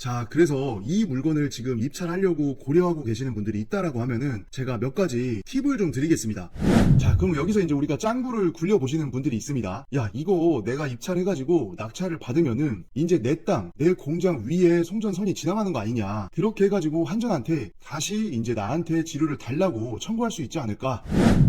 자, 그래서 이 물건을 지금 입찰하려고 고려하고 계시는 분들이 있다라고 하면은 제가 몇 가지 팁을 좀 드리겠습니다. 자, 그럼 여기서 이제 우리가 짱구를 굴려보시는 분들이 있습니다. 야, 이거 내가 입찰해가지고 낙찰을 받으면은 이제 내 땅, 내 공장 위에 송전선이 지나가는 거 아니냐. 그렇게 해가지고 한전한테 다시 이제 나한테 지료를 달라고 청구할 수 있지 않을까.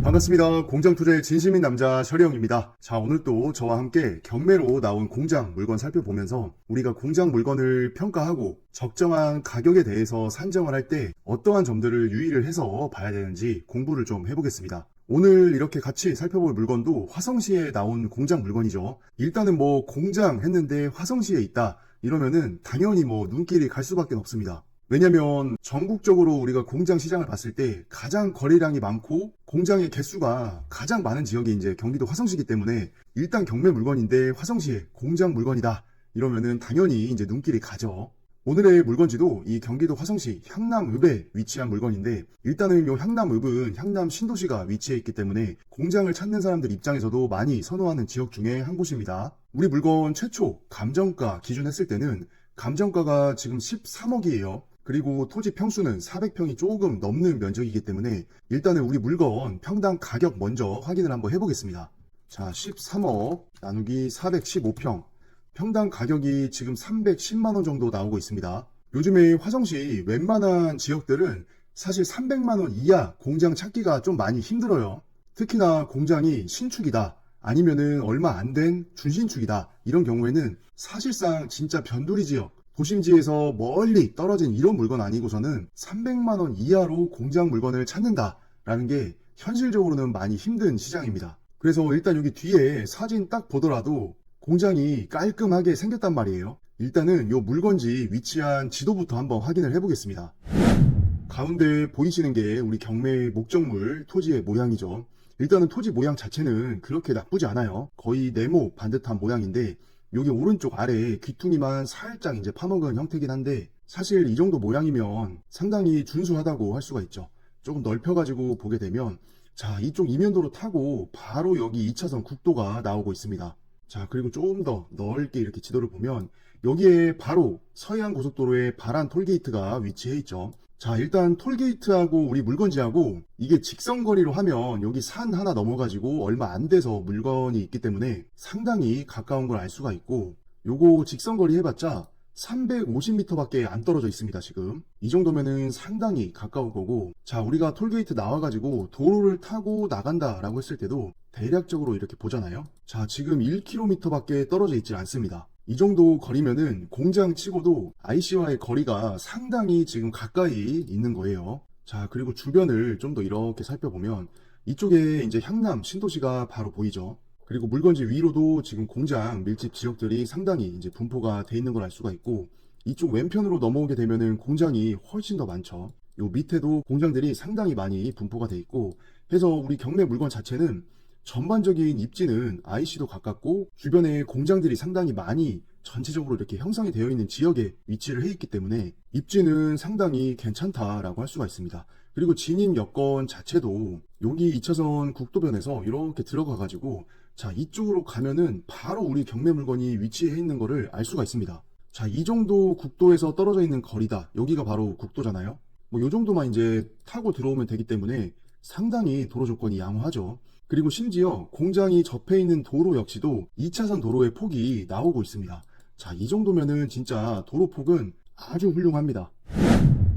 반갑습니다. 공장 투자의 진심인 남자 셔리형입니다. 자, 오늘 또 저와 함께 경매로 나온 공장 물건 살펴보면서 우리가 공장 물건을 평가하고 적정한 가격에 대해서 산정을 할 때 어떠한 점들을 유의를 해서 봐야 되는지 공부를 좀 해보겠습니다. 오늘 이렇게 같이 살펴볼 물건도 화성시에 나온 공장 물건이죠. 일단은 뭐 공장 했는데 화성시에 있다 이러면은 당연히 뭐 눈길이 갈 수밖에 없습니다. 왜냐면 전국적으로 우리가 공장 시장을 봤을 때 가장 거래량이 많고 공장의 개수가 가장 많은 지역이 이제 경기도 화성시이기 때문에 일단 경매 물건인데 화성시에 공장 물건이다 이러면은 당연히 이제 눈길이 가죠. 오늘의 물건지도 이 경기도 화성시 향남읍에 위치한 물건인데 일단은 이 향남읍은 향남 신도시가 위치해 있기 때문에 공장을 찾는 사람들 입장에서도 많이 선호하는 지역 중에 한 곳입니다. 우리 물건 최초 감정가 기준했을 때는 감정가가 지금 13억이에요. 그리고 토지 평수는 400평이 조금 넘는 면적이기 때문에 일단은 우리 물건 평당 가격 먼저 확인을 한번 해보겠습니다. 자, 13억 나누기 415평. 평당 가격이 지금 310만원 정도 나오고 있습니다. 요즘에 화성시 웬만한 지역들은 사실 300만원 이하 공장 찾기가 좀 많이 힘들어요. 특히나 공장이 신축이다 아니면은 얼마 안 된 준신축이다 이런 경우에는 사실상 진짜 변두리 지역 도심지에서 멀리 떨어진 이런 물건 아니고서는 300만원 이하로 공장 물건을 찾는다라는 게 현실적으로는 많이 힘든 시장입니다. 그래서 일단 여기 뒤에 사진 딱 보더라도 공장이 깔끔하게 생겼단 말이에요. 일단은 이 물건지 위치한 지도부터 한번 확인을 해보겠습니다. 가운데 보이시는 게 우리 경매 목적물 토지의 모양이죠. 일단은 토지 모양 자체는 그렇게 나쁘지 않아요. 거의 네모 반듯한 모양인데 여기 오른쪽 아래 귀퉁이만 살짝 이제 파먹은 형태긴 한데 사실 이 정도 모양이면 상당히 준수하다고 할 수가 있죠. 조금 넓혀가지고 보게 되면 자, 이쪽 이면도로 타고 바로 여기 2차선 국도가 나오고 있습니다. 자, 그리고 조금 더 넓게 이렇게 지도를 보면 여기에 바로 서해안 고속도로에 바란 톨게이트가 위치해 있죠. 자, 일단 톨게이트하고 우리 물건지하고 이게 직선거리로 하면 여기 산 하나 넘어가지고 얼마 안 돼서 물건이 있기 때문에 상당히 가까운 걸 알 수가 있고 요거 직선거리 해봤자 350m 밖에 안 떨어져 있습니다. 지금 이 정도면은 상당히 가까운 거고 자, 우리가 톨게이트 나와가지고 도로를 타고 나간다 라고 했을 때도 대략적으로 이렇게 보잖아요. 자, 지금 1km 밖에 떨어져 있지 않습니다. 이 정도 거리면은 공장 치고도 IC와의 거리가 상당히 지금 가까이 있는 거예요. 자, 그리고 주변을 좀 더 이렇게 살펴보면 이쪽에 이제 향남 신도시가 바로 보이죠. 그리고 물건지 위로도 지금 공장 밀집 지역들이 상당히 이제 분포가 돼 있는 걸 알 수가 있고 이쪽 왼편으로 넘어오게 되면은 공장이 훨씬 더 많죠. 요 밑에도 공장들이 상당히 많이 분포가 돼 있고 해서 우리 경매 물건 자체는 전반적인 입지는 IC도 가깝고 주변에 공장들이 상당히 많이 전체적으로 이렇게 형성이 되어 있는 지역에 위치를 해 있기 때문에 입지는 상당히 괜찮다라고 할 수가 있습니다. 그리고 진입 여건 자체도 여기 2차선 국도변에서 이렇게 들어가 가지고 자, 이쪽으로 가면은 바로 우리 경매 물건이 위치해 있는 거를 알 수가 있습니다. 자, 이 정도 국도에서 떨어져 있는 거리다. 여기가 바로 국도잖아요. 뭐 요 정도만 이제 타고 들어오면 되기 때문에 상당히 도로 조건이 양호하죠. 그리고 심지어 공장이 접해 있는 도로 역시도 2차선 도로의 폭이 나오고 있습니다. 자, 이 정도면은 진짜 도로 폭은 아주 훌륭합니다.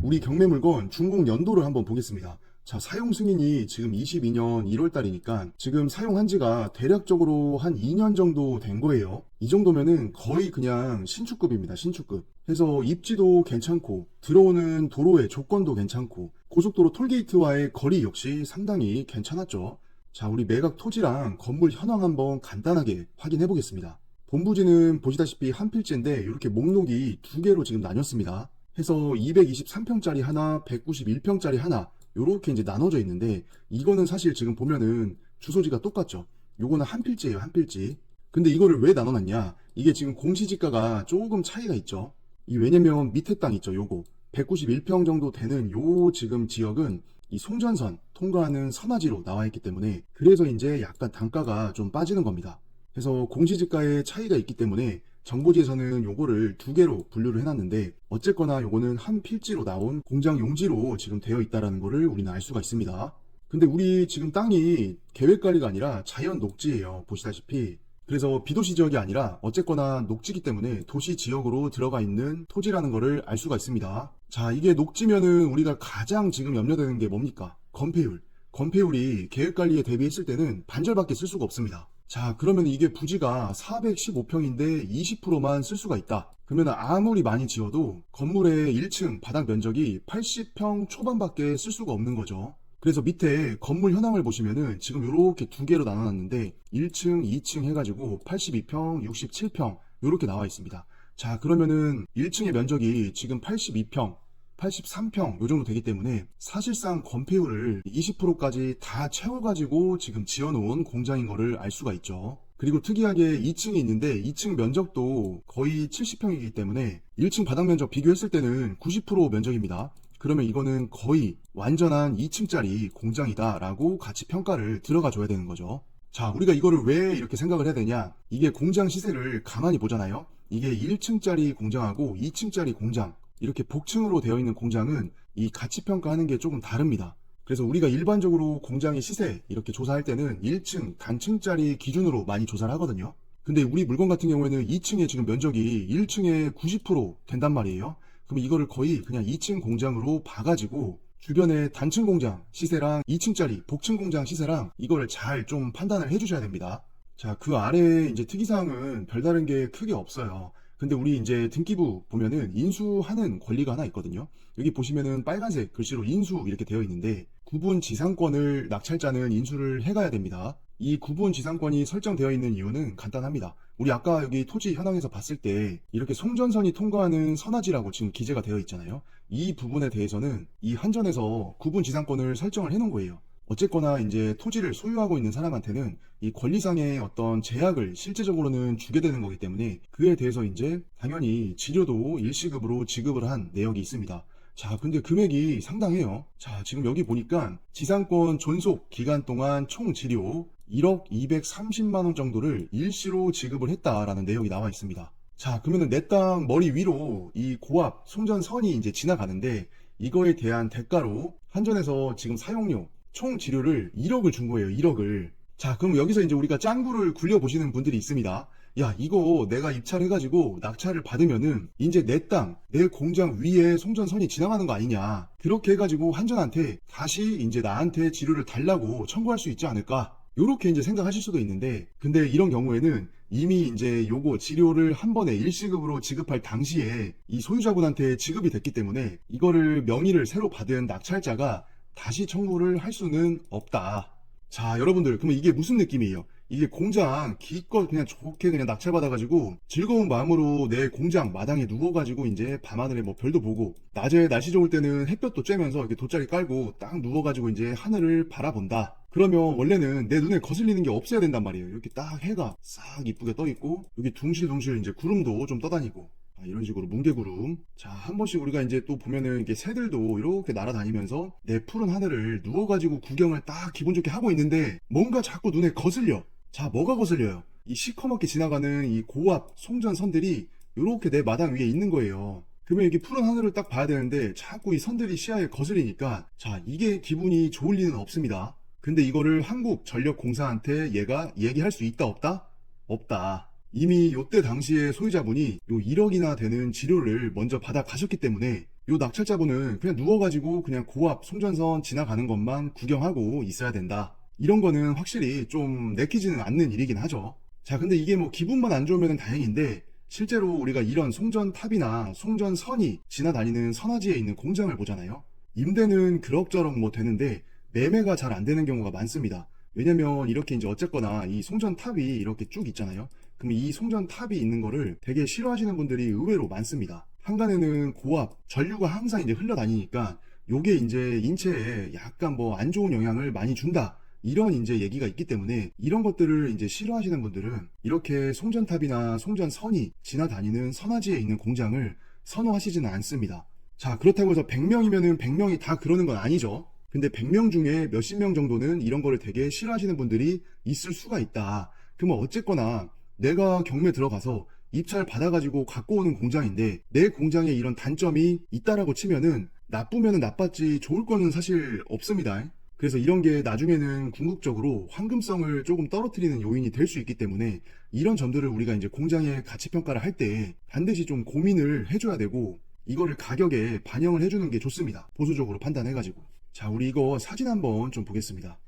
우리 경매 물건 준공 연도를 한번 보겠습니다. 자, 사용 승인이 지금 22년 1월 달이니까 지금 사용한 지가 대략적으로 한 2년 정도 된 거예요. 이 정도면은 거의 그냥 신축급입니다. 신축급. 해서 입지도 괜찮고 들어오는 도로의 조건도 괜찮고 고속도로 톨게이트와의 거리 역시 상당히 괜찮았죠. 자, 우리 매각 토지랑 건물 현황 한번 간단하게 확인해 보겠습니다. 본부지는 보시다시피 한 필지인데 이렇게 목록이 두 개로 지금 나뉘었습니다. 해서 223평짜리 하나, 191평짜리 하나 이렇게 이제 나눠져 있는데 이거는 사실 지금 보면은 주소지가 똑같죠. 요거는 한 필지예요, 한 필지. 근데 이거를 왜 나눠놨냐? 이게 지금 공시지가가 조금 차이가 있죠. 왜냐면 밑에 땅 있죠, 요거 191평 정도 되는 요 지금 지역은 이 송전선 통과하는 선화지로 나와 있기 때문에 그래서 이제 약간 단가가 좀 빠지는 겁니다. 그래서 공시지가의 차이가 있기 때문에 정보지에서는 요거를 두 개로 분류를 해놨는데 어쨌거나 요거는 한 필지로 나온 공장 용지로 지금 되어 있다는 거를 우리는 알 수가 있습니다. 근데 우리 지금 땅이 계획관리가 아니라 자연 녹지예요. 보시다시피. 그래서 비도시 지역이 아니라 어쨌거나 녹지기 때문에 도시 지역으로 들어가 있는 토지라는 거를 알 수가 있습니다. 자, 이게 녹지면은 우리가 가장 지금 염려되는 게 뭡니까? 건폐율. 건폐율이 계획관리에 대비했을 때는 반절밖에 쓸 수가 없습니다. 자, 그러면 이게 부지가 415평인데 20%만 쓸 수가 있다. 그러면 아무리 많이 지어도 건물의 1층 바닥 면적이 80평 초반밖에 쓸 수가 없는 거죠. 그래서 밑에 건물 현황을 보시면은 지금 이렇게 두 개로 나눠놨는데 1층, 2층 해가지고 82평, 67평 이렇게 나와 있습니다. 자, 그러면은 1층의 면적이 지금 82평, 83평 요 정도 되기 때문에 사실상 건폐율을 20%까지 다 채워가지고 지금 지어놓은 공장인 거를 알 수가 있죠. 그리고 특이하게 2층이 있는데 2층 면적도 거의 70평이기 때문에 1층 바닥 면적 비교했을 때는 90% 면적입니다. 그러면 이거는 거의 완전한 2층짜리 공장이다 라고 같이 평가를 들어가 줘야 되는 거죠. 자, 우리가 이거를 왜 이렇게 생각을 해야 되냐, 이게 공장 시세를 가만히 보잖아요. 이게 1층짜리 공장하고 2층짜리 공장, 이렇게 복층으로 되어 있는 공장은 이 가치 평가하는 게 조금 다릅니다. 그래서 우리가 일반적으로 공장의 시세 이렇게 조사할 때는 1층 단층짜리 기준으로 많이 조사를 하거든요. 근데 우리 물건 같은 경우에는 2층에 지금 면적이 1층에 90% 된단 말이에요. 그럼 이거를 거의 그냥 2층 공장으로 봐가지고 주변에 단층 공장 시세랑 2층짜리 복층 공장 시세랑 이거를 잘 좀 판단을 해주셔야 됩니다. 자, 그 아래 이제 특이사항은 별다른 게 크게 없어요. 근데 우리 이제 등기부 보면은 인수하는 권리가 하나 있거든요. 여기 보시면은 빨간색 글씨로 인수 이렇게 되어 있는데 구분 지상권을 낙찰자는 인수를 해가야 됩니다. 이 구분 지상권이 설정되어 있는 이유는 간단합니다. 우리 아까 여기 토지 현황에서 봤을 때 이렇게 송전선이 통과하는 선화지라고 지금 기재가 되어 있잖아요. 이 부분에 대해서는 이 한전에서 구분 지상권을 설정을 해 놓은 거예요. 어쨌거나 이제 토지를 소유하고 있는 사람한테는 이 권리상의 어떤 제약을 실제적으로는 주게 되는 거기 때문에 그에 대해서 이제 당연히 지료도 일시급으로 지급을 한 내역이 있습니다. 자, 근데 금액이 상당해요. 자, 지금 여기 보니까 지상권 존속 기간 동안 총 지료 1억 230만원 정도를 일시로 지급을 했다라는 내용이 나와 있습니다. 자, 그러면은 내 땅 머리 위로 이 고압 송전선이 이제 지나가는데 이거에 대한 대가로 한전에서 지금 사용료 총 지료를 1억을 준 거예요. 1억을. 자, 그럼 여기서 이제 우리가 짱구를 굴려보시는 분들이 있습니다. 야, 이거 내가 입찰해가지고 낙찰을 받으면은 이제 내 땅, 내 공장 위에 송전선이 지나가는 거 아니냐. 그렇게 해가지고 한전한테 다시 이제 나한테 지료를 달라고 청구할 수 있지 않을까. 요렇게 이제 생각하실 수도 있는데, 근데 이런 경우에는 이미 이제 요거 지료를 한 번에 일시급으로 지급할 당시에 이 소유자분한테 지급이 됐기 때문에 이거를 명의를 새로 받은 낙찰자가 다시 청구를 할 수는 없다. 자, 여러분들, 그러면 이게 무슨 느낌이에요? 이게 공장 기껏 그냥 좋게 그냥 낙찰받아가지고 즐거운 마음으로 내 공장 마당에 누워가지고 이제 밤하늘에 뭐 별도 보고 낮에 날씨 좋을 때는 햇볕도 쬐면서 이렇게 돗자리 깔고 딱 누워가지고 이제 하늘을 바라본다. 그러면 원래는 내 눈에 거슬리는 게 없어야 된단 말이에요. 이렇게 딱 해가 싹 이쁘게 떠 있고 여기 둥실둥실 이제 구름도 좀 떠다니고 이런 식으로 뭉게구름. 자, 한 번씩 우리가 이제 또 보면은 이게 새들도 이렇게 날아다니면서 내 푸른 하늘을 누워가지고 구경을 딱 기분 좋게 하고 있는데 뭔가 자꾸 눈에 거슬려. 자, 뭐가 거슬려요? 이 시커멓게 지나가는 이 고압 송전선들이 이렇게 내 마당 위에 있는 거예요. 그러면 이게 푸른 하늘을 딱 봐야 되는데 자꾸 이 선들이 시야에 거슬리니까 자, 이게 기분이 좋을 리는 없습니다. 근데 이거를 한국전력공사한테 얘가 얘기할 수 있다 없다? 없다. 이미 요때 당시에 소유자분이 요 1억이나 되는 지료를 먼저 받아 가셨기 때문에 요 낙찰자분은 그냥 누워가지고 그냥 고압 송전선 지나가는 것만 구경하고 있어야 된다. 이런 거는 확실히 좀 내키지는 않는 일이긴 하죠. 자, 근데 이게 뭐 기분만 안 좋으면 다행인데 실제로 우리가 이런 송전탑이나 송전선이 지나다니는 선화지에 있는 공장을 보잖아요. 임대는 그럭저럭 뭐 되는데 매매가 잘 안 되는 경우가 많습니다. 왜냐면 이렇게 이제 어쨌거나 이 송전탑이 이렇게 쭉 있잖아요. 그럼 이 송전탑이 있는 거를 되게 싫어하시는 분들이 의외로 많습니다. 한간에는 고압, 전류가 항상 이제 흘러다니니까 요게 이제 인체에 약간 뭐 안 좋은 영향을 많이 준다. 이런 이제 얘기가 있기 때문에 이런 것들을 이제 싫어하시는 분들은 이렇게 송전탑이나 송전선이 지나다니는 선화지에 있는 공장을 선호하시지는 않습니다. 자, 그렇다고 해서 100명이면은 100명이 다 그러는 건 아니죠. 근데 100명 중에 몇십 명 정도는 이런 거를 되게 싫어하시는 분들이 있을 수가 있다. 그러면 어쨌거나 내가 경매 들어가서 입찰 받아가지고 갖고 오는 공장인데 내 공장에 이런 단점이 있다라고 치면은 나쁘면은 나빴지 좋을 거는 사실 없습니다. 그래서 이런 게 나중에는 궁극적으로 황금성을 조금 떨어뜨리는 요인이 될 수 있기 때문에 이런 점들을 우리가 이제 공장의 가치 평가를 할 때 반드시 좀 고민을 해줘야 되고 이거를 가격에 반영을 해주는 게 좋습니다. 보수적으로 판단해가지고. 자, 우리 이거 사진 한번 좀 보겠습니다.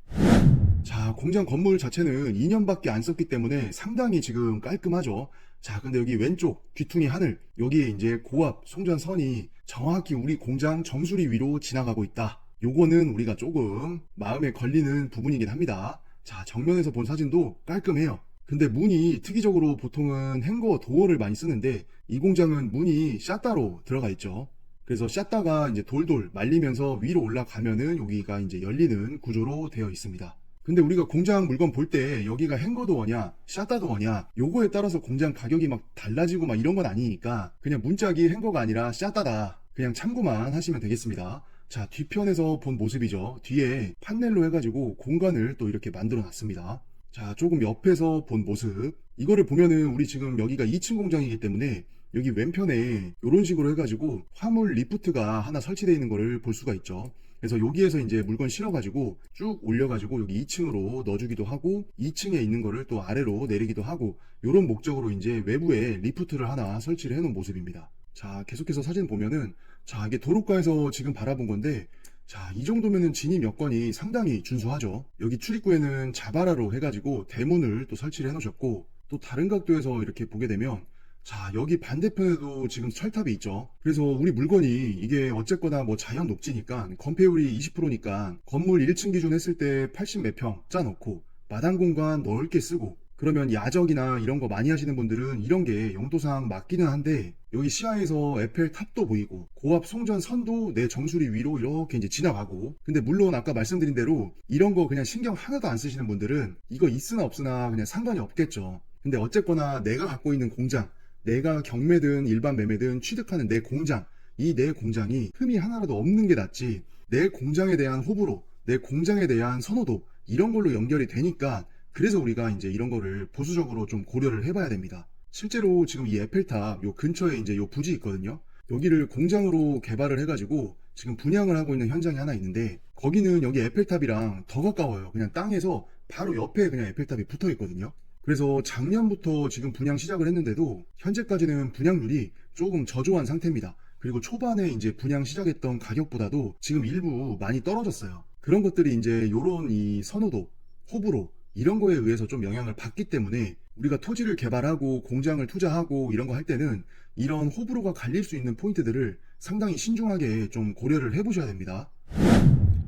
자, 공장 건물 자체는 2년밖에 안 썼기 때문에 상당히 지금 깔끔하죠. 자, 근데 여기 왼쪽 귀퉁이 하늘, 여기에 이제 고압 송전선이 정확히 우리 공장 정수리 위로 지나가고 있다. 요거는 우리가 조금 마음에 걸리는 부분이긴 합니다. 자, 정면에서 본 사진도 깔끔해요. 근데 문이 특이적으로 보통은 행거 도어를 많이 쓰는데 이 공장은 문이 샷다로 들어가 있죠. 그래서 샷다가 이제 돌돌 말리면서 위로 올라가면은 여기가 이제 열리는 구조로 되어 있습니다. 근데 우리가 공장 물건 볼 때 여기가 행거도어냐 샷다도어냐 요거에 따라서 공장 가격이 막 달라지고 막 이런 건 아니니까 그냥 문짝이 행거가 아니라 샷다다 그냥 참고만 하시면 되겠습니다. 자, 뒤편에서 본 모습이죠. 뒤에 판넬로 해가지고 공간을 또 이렇게 만들어 놨습니다. 자, 조금 옆에서 본 모습. 이거를 보면은 우리 지금 여기가 2층 공장이기 때문에 여기 왼편에 이런 식으로 해가지고 화물 리프트가 하나 설치되어 있는 거를 볼 수가 있죠. 그래서 여기에서 이제 물건 실어가지고 쭉 올려가지고 여기 2층으로 넣어주기도 하고 2층에 있는 거를 또 아래로 내리기도 하고 이런 목적으로 이제 외부에 리프트를 하나 설치를 해놓은 모습입니다. 자, 계속해서 사진 보면은 자, 이게 도로가에서 지금 바라본 건데 자, 이 정도면은 진입 여건이 상당히 준수하죠. 여기 출입구에는 자바라로 해가지고 대문을 또 설치를 해놓으셨고 또 다른 각도에서 이렇게 보게 되면 자, 여기 반대편에도 지금 철탑이 있죠. 그래서 우리 물건이 이게 어쨌거나 뭐 자연 녹지니까 건폐율이 20%니까 건물 1층 기준 했을 때 80 몇 평 짜놓고 마당 공간 넓게 쓰고 그러면 야적이나 이런 거 많이 하시는 분들은 이런 게 용도상 맞기는 한데 여기 시야에서 에펠탑도 보이고 고압 송전 선도 내 정수리 위로 이렇게 이제 지나가고 근데 물론 아까 말씀드린 대로 이런 거 그냥 신경 하나도 안 쓰시는 분들은 이거 있으나 없으나 그냥 상관이 없겠죠. 근데 어쨌거나 내가 갖고 있는 공장 내가 경매든 일반 매매든 취득하는 내 공장 이 내 공장이 흠이 하나라도 없는 게 낫지 내 공장에 대한 호불호 내 공장에 대한 선호도 이런 걸로 연결이 되니까 그래서 우리가 이제 이런 거를 보수적으로 좀 고려를 해봐야 됩니다. 실제로 지금 이 에펠탑 요 근처에 이제 요 부지 있거든요. 여기를 공장으로 개발을 해가지고 지금 분양을 하고 있는 현장이 하나 있는데 거기는 여기 에펠탑이랑 더 가까워요. 그냥 땅에서 바로 옆에 그냥 에펠탑이 붙어 있거든요. 그래서 작년부터 지금 분양 시작을 했는데도 현재까지는 분양률이 조금 저조한 상태입니다. 그리고 초반에 이제 분양 시작했던 가격보다도 지금 일부 많이 떨어졌어요. 그런 것들이 이제 요런 이 선호도, 호불호 이런 거에 의해서 좀 영향을 받기 때문에 우리가 토지를 개발하고 공장을 투자하고 이런 거 할 때는 이런 호불호가 갈릴 수 있는 포인트들을 상당히 신중하게 좀 고려를 해보셔야 됩니다.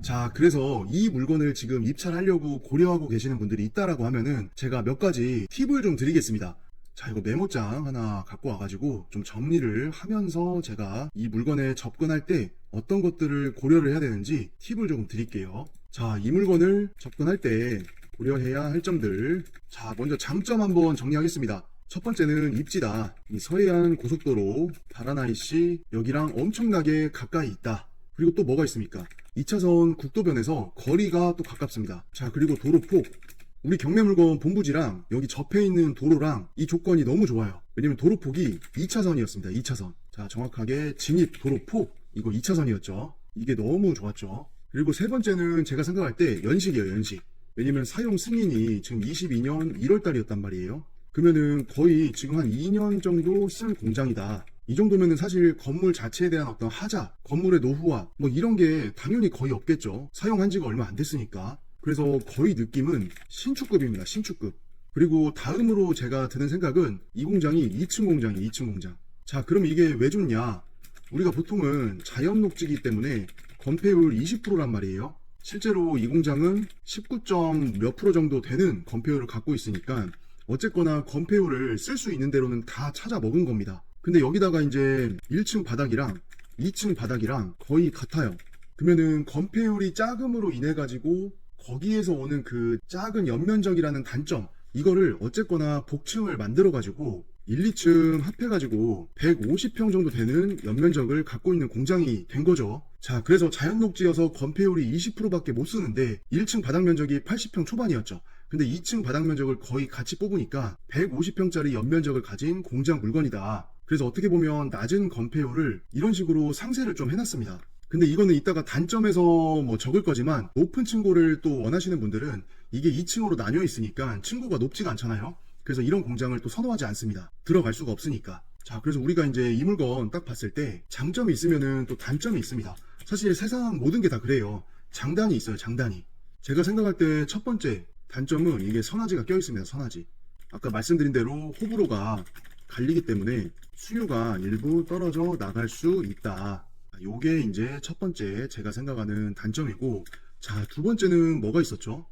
자, 그래서 이 물건을 지금 입찰하려고 고려하고 계시는 분들이 있다라고 하면은 제가 몇 가지 팁을 좀 드리겠습니다. 자, 이거 메모장 하나 갖고 와가지고 좀 정리를 하면서 제가 이 물건에 접근할 때 어떤 것들을 고려를 해야 되는지 팁을 조금 드릴게요. 자, 이 물건을 접근할 때 고려해야 할 점들. 자, 먼저 장점 한번 정리하겠습니다. 첫 번째는 입지다. 이 서해안 고속도로 바라나이시 여기랑 엄청나게 가까이 있다. 그리고 또 뭐가 있습니까? 2차선 국도변에서 거리가 또 가깝습니다. 자, 그리고 도로폭. 우리 경매물건 본부지랑 여기 접해 있는 도로랑 이 조건이 너무 좋아요. 왜냐면 도로폭이 2차선이었습니다. 2차선. 자, 정확하게 진입 도로폭 이거 2차선이었죠. 이게 너무 좋았죠. 그리고 세 번째는 제가 생각할 때 연식이에요. 연식. 왜냐면 사용 승인이 지금 22년 1월달이었단 말이에요. 그러면은 거의 지금 한 2년 정도 쓸 공장이다. 이 정도면은 사실 건물 자체에 대한 어떤 하자, 건물의 노후화 뭐 이런 게 당연히 거의 없겠죠. 사용한 지가 얼마 안 됐으니까. 그래서 거의 느낌은 신축급입니다. 신축급. 그리고 다음으로 제가 드는 생각은 이 공장이 2층 공장이에요. 2층 공장. 자, 그럼 이게 왜 좋냐? 우리가 보통은 자연 녹지기 때문에 건폐율 20%란 말이에요. 실제로 이 공장은 19점 몇 프로 정도 되는 건폐율을 갖고 있으니까 어쨌거나 건폐율을 쓸 수 있는 대로는 다 찾아 먹은 겁니다. 근데 여기다가 이제 1층 바닥이랑 2층 바닥이랑 거의 같아요. 그러면은 건폐율이 작음으로 인해 가지고 거기에서 오는 그 작은 연면적이라는 단점 이거를 어쨌거나 복층을 만들어 가지고 1, 2층 합해가지고 150평 정도 되는 연면적을 갖고 있는 공장이 된 거죠. 자, 그래서 자연 녹지여서 건폐율이 20%밖에 못 쓰는데 1층 바닥 면적이 80평 초반이었죠. 근데 2층 바닥 면적을 거의 같이 뽑으니까 150평짜리 연면적을 가진 공장 물건이다. 그래서 어떻게 보면 낮은 건폐율을 이런 식으로 상세를 좀 해놨습니다. 근데 이거는 이따가 단점에서 뭐 적을 거지만 높은 층고를 또 원하시는 분들은 이게 2층으로 나뉘어 있으니까 층고가 높지가 않잖아요. 그래서 이런 공장을 또 선호하지 않습니다. 들어갈 수가 없으니까. 자, 그래서 우리가 이제 이 물건 딱 봤을 때 장점이 있으면은 또 단점이 있습니다. 사실 세상 모든 게 다 그래요. 장단이 있어요, 장단이. 제가 생각할 때 첫 번째 단점은 이게 선화지가 껴 있습니다, 선화지. 아까 말씀드린 대로 호불호가 갈리기 때문에 수요가 일부 떨어져 나갈 수 있다. 요게 이제 첫 번째 제가 생각하는 단점이고, 자, 두 번째는 뭐가 있었죠?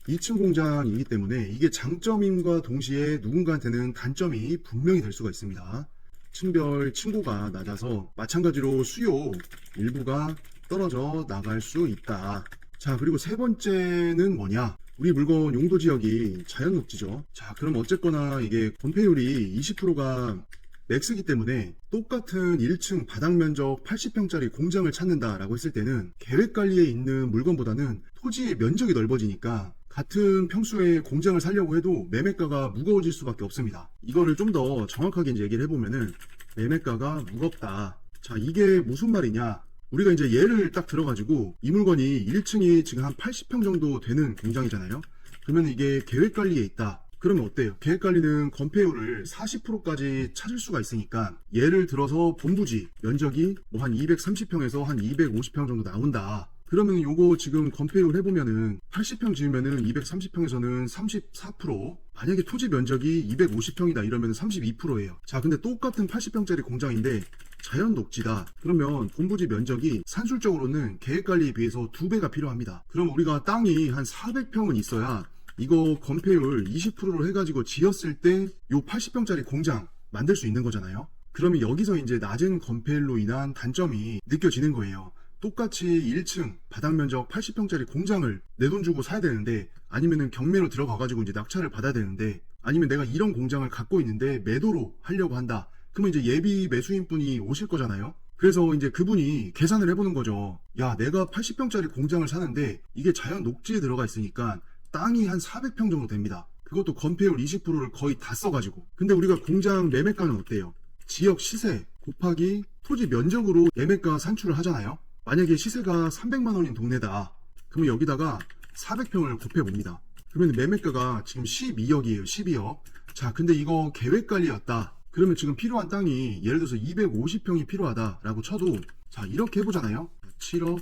2층 공장이기 때문에 이게 장점임과 동시에 누군가한테는 단점이 분명히 될 수가 있습니다. 층별 층고가 낮아서 마찬가지로 수요 일부가 떨어져 나갈 수 있다. 자, 그리고 세 번째는 뭐냐? 우리 물건 용도 지역이 자연 녹지죠. 자, 그럼 어쨌거나 이게 건폐율이 20%가 맥스기 때문에 똑같은 1층 바닥 면적 80평짜리 공장을 찾는다라고 했을 때는 계획 관리에 있는 물건보다는 토지의 면적이 넓어지니까 같은 평수의 공장을 사려고 해도 매매가가 무거워질 수밖에 없습니다. 이거를 좀 더 정확하게 이제 얘기를 해보면은 매매가가 무겁다. 자, 이게 무슨 말이냐? 우리가 이제 예를 딱 들어가지고 이 물건이 1층이 지금 한 80평 정도 되는 공장이잖아요. 그러면 이게 계획 관리에 있다. 그러면 어때요? 계획관리는 건폐율을 40%까지 찾을 수가 있으니까 예를 들어서 본부지 면적이 뭐 한 230평에서 한 250평 정도 나온다. 그러면 요거 지금 건폐율 해보면은 80평 지으면은 230평에서는 34%, 만약에 토지 면적이 250평이다 이러면 32%예요. 자, 근데 똑같은 80평짜리 공장인데 자연 녹지다. 그러면 본부지 면적이 산술적으로는 계획관리에 비해서 2배가 필요합니다. 그럼 우리가 땅이 한 400평은 있어야 이거 건폐율 20%로 해가지고 지었을 때 요 80평짜리 공장 만들 수 있는 거잖아요. 그러면 여기서 이제 낮은 건폐율로 인한 단점이 느껴지는 거예요. 똑같이 1층 바닥 면적 80평짜리 공장을 내 돈 주고 사야 되는데, 아니면은 경매로 들어가가지고 이제 낙찰을 받아야 되는데, 아니면 내가 이런 공장을 갖고 있는데 매도로 하려고 한다. 그러면 이제 예비 매수인 분이 오실 거잖아요. 그래서 이제 그분이 계산을 해보는 거죠. 야, 내가 80평짜리 공장을 사는데 이게 자연 녹지에 들어가 있으니까 땅이 한 400평 정도 됩니다. 그것도 건폐율 20%를 거의 다 써가지고. 근데 우리가 공장 매매가는 어때요? 지역 시세 곱하기 토지 면적으로 매매가 산출을 하잖아요. 만약에 시세가 300만 원인 동네다. 그러면 여기다가 400평을 곱해봅니다. 그러면 매매가가 지금 12억이에요. 12억. 자, 근데 이거 계획관리였다. 그러면 지금 필요한 땅이 예를 들어서 250평이 필요하다라고 쳐도, 자, 이렇게 해보잖아요. 7억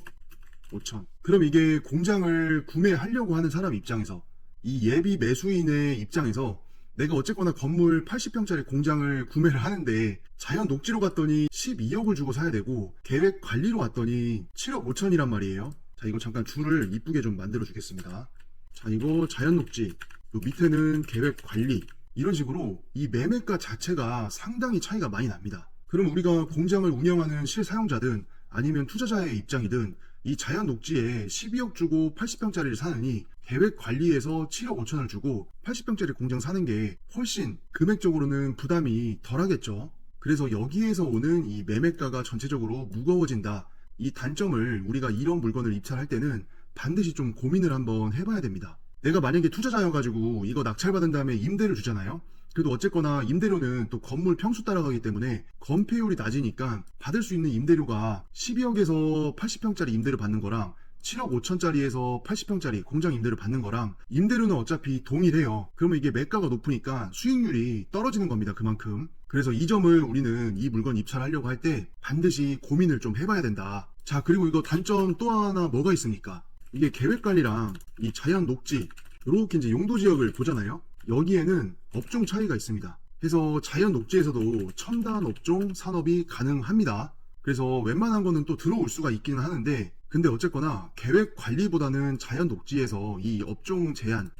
5천. 그럼 이게 공장을 구매하려고 하는 사람 입장에서, 이 예비 매수인의 입장에서 내가 어쨌거나 건물 80평짜리 공장을 구매를 하는데 자연 녹지로 갔더니 12억을 주고 사야 되고 계획 관리로 왔더니 7억 5천이란 말이에요. 자, 이거 잠깐 줄을 이쁘게 좀 만들어 주겠습니다. 자, 이거 자연 녹지, 요 밑에는 계획 관리, 이런 식으로 이 매매가 자체가 상당히 차이가 많이 납니다. 그럼 우리가 공장을 운영하는 실사용자든 아니면 투자자의 입장이든 이 자연 녹지에 12억 주고 80평짜리를 사느니 계획 관리에서 7억 5천을 주고 80평짜리 공장 사는 게 훨씬 금액적으로는 부담이 덜하겠죠. 그래서 여기에서 오는 이 매매가가 전체적으로 무거워진다. 이 단점을 우리가 이런 물건을 입찰할 때는 반드시 좀 고민을 한번 해봐야 됩니다. 내가 만약에 투자자여가지고 이거 낙찰받은 다음에 임대를 주잖아요. 그래도 어쨌거나 임대료는 또 건물 평수 따라가기 때문에 건폐율이 낮으니까 받을 수 있는 임대료가 12억에서 80평짜리 임대를 받는 거랑 7억 5천짜리에서 80평짜리 공장 임대를 받는 거랑 임대료는 어차피 동일해요. 그러면 이게 매가가 높으니까 수익률이 떨어지는 겁니다. 그만큼. 그래서 이 점을 우리는 이 물건 입찰하려고 할 때 반드시 고민을 좀 해봐야 된다. 자, 그리고 이거 단점 또 하나 뭐가 있습니까? 이게 계획관리랑 이 자연 녹지, 이렇게 이제 용도지역을 보잖아요. 여기에는 업종 차이가 있습니다. 그래서 자연 녹지에서도 첨단 업종 산업이 가능합니다. 그래서 웬만한 거는 또 들어올 수가 있기는 하는데, 근데 어쨌거나 계획 관리보다는 자연 녹지에서 이 업종 제한,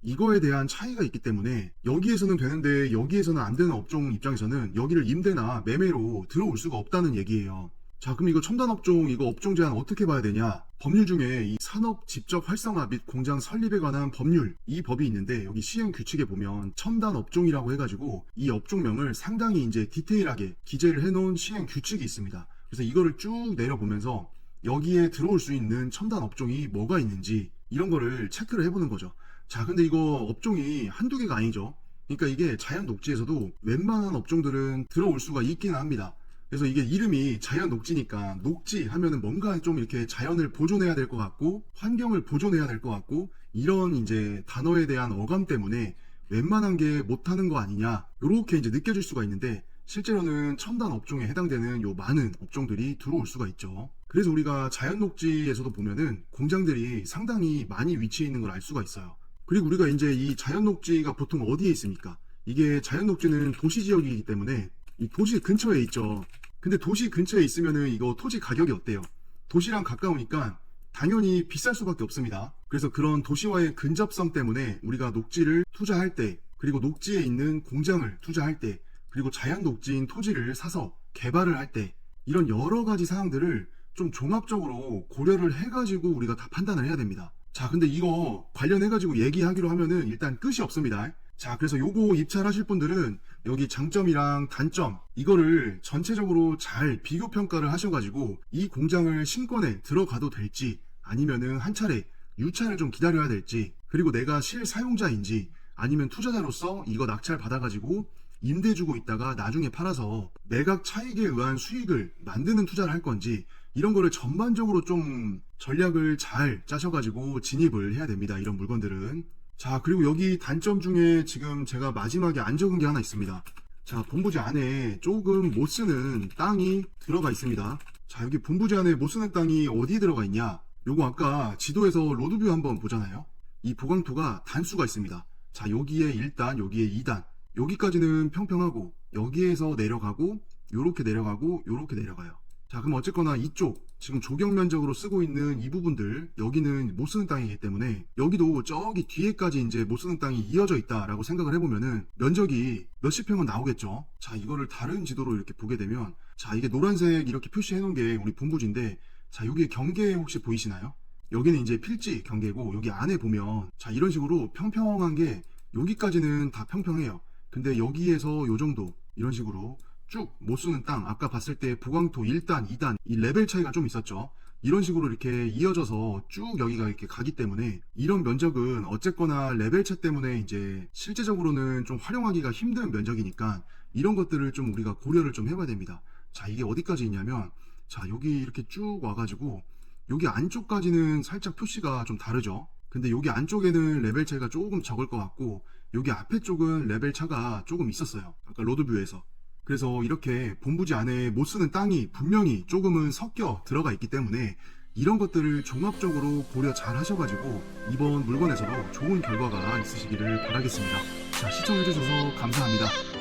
이거에 대한 차이가 있기 때문에 여기에서는 되는데 여기에서는 안 되는 업종 입장에서는 여기를 임대나 매매로 들어올 수가 없다는 얘기예요. 자, 그럼 이거 첨단업종, 이거 업종 제한 어떻게 봐야 되냐? 법률 중에 이 산업 직접 활성화 및 공장 설립에 관한 법률, 이 법이 있는데 여기 시행 규칙에 보면 첨단업종이라고 해가지고 이 업종명을 상당히 이제 디테일하게 기재를 해놓은 시행 규칙이 있습니다. 그래서 이거를 쭉 내려보면서 여기에 들어올 수 있는 첨단업종이 뭐가 있는지 이런 거를 체크를 해보는 거죠. 자, 근데 이거 업종이 한두 개가 아니죠. 그러니까 이게 자연 녹지에서도 웬만한 업종들은 들어올 수가 있기는 합니다. 그래서 이게 이름이 자연 녹지니까 녹지 하면은 뭔가 좀 이렇게 자연을 보존해야 될 것 같고 환경을 보존해야 될 것 같고 이런 이제 단어에 대한 어감 때문에 웬만한 게 못하는 거 아니냐 요렇게 이제 느껴질 수가 있는데 실제로는 첨단 업종에 해당되는 요 많은 업종들이 들어올 수가 있죠. 그래서 우리가 자연 녹지에서도 보면은 공장들이 상당히 많이 위치해 있는 걸 알 수가 있어요. 그리고 우리가 이제 이 자연 녹지가 보통 어디에 있습니까? 이게 자연 녹지는 도시 지역이기 때문에 이 도시 근처에 있죠. 근데 도시 근처에 있으면은 이거 토지 가격이 어때요? 도시랑 가까우니까 당연히 비쌀 수밖에 없습니다. 그래서 그런 도시와의 근접성 때문에 우리가 녹지를 투자할 때, 그리고 녹지에 있는 공장을 투자할 때, 그리고 자연 녹지인 토지를 사서 개발을 할 때, 이런 여러 가지 사항들을 좀 종합적으로 고려를 해가지고 우리가 다 판단을 해야 됩니다. 자, 근데 이거 관련해가지고 얘기하기로 하면은 일단 끝이 없습니다. 자, 그래서 요거 입찰하실 분들은 여기 장점이랑 단점 이거를 전체적으로 잘 비교 평가를 하셔가지고 이 공장을 신권에 들어가도 될지 아니면은 한 차례 유찰을 좀 기다려야 될지 그리고 내가 실사용자인지 아니면 투자자로서 이거 낙찰 받아가지고 임대 주고 있다가 나중에 팔아서 매각 차익에 의한 수익을 만드는 투자를 할 건지 이런 거를 전반적으로 좀 전략을 잘 짜셔가지고 진입을 해야 됩니다. 이런 물건들은. 자, 그리고 여기 단점 중에 지금 제가 마지막에 안 적은 게 하나 있습니다. 자, 본부지 안에 조금 못 쓰는 땅이 들어가 있습니다. 자, 여기 본부지 안에 못 쓰는 땅이 어디에 들어가 있냐? 요거 아까 지도에서 로드뷰 한번 보잖아요. 이 보강토가 단수가 있습니다. 자, 여기에 1단, 여기에 2단. 여기까지는 평평하고 여기에서 내려가고 요렇게 내려가고 요렇게 내려가요. 자, 그럼 어쨌거나 이쪽 지금 조경 면적으로 쓰고 있는 이 부분들 여기는 못 쓰는 땅이기 때문에 여기도 저기 뒤에까지 이제 못 쓰는 땅이 이어져 있다라고 생각을 해보면은 면적이 몇십 평은 나오겠죠. 자, 이거를 다른 지도로 이렇게 보게 되면 자, 이게 노란색 이렇게 표시해 놓은 게 우리 본부지인데 자, 여기 경계 혹시 보이시나요? 여기는 이제 필지 경계고 여기 안에 보면 자, 이런 식으로 평평한 게 여기까지는 다 평평해요. 근데 여기에서 요 정도 이런 식으로 쭉 못 쓰는 땅 아까 봤을 때 보강토 1단, 2단 이 레벨 차이가 좀 있었죠. 이런 식으로 이렇게 이어져서 쭉 여기가 이렇게 가기 때문에 이런 면적은 어쨌거나 레벨 차 때문에 이제 실제적으로는 좀 활용하기가 힘든 면적이니까 이런 것들을 좀 우리가 고려를 좀 해봐야 됩니다. 자, 이게 어디까지 있냐면 자, 여기 이렇게 쭉 와가지고 여기 안쪽까지는 살짝 표시가 좀 다르죠. 근데 여기 안쪽에는 레벨 차이가 조금 적을 것 같고 여기 앞에 쪽은 레벨 차가 조금 있었어요. 아까 로드뷰에서. 그래서 이렇게 본부지 안에 못 쓰는 땅이 분명히 조금은 섞여 들어가 있기 때문에 이런 것들을 종합적으로 고려 잘 하셔가지고 이번 물건에서도 좋은 결과가 있으시기를 바라겠습니다. 자, 시청해주셔서 감사합니다.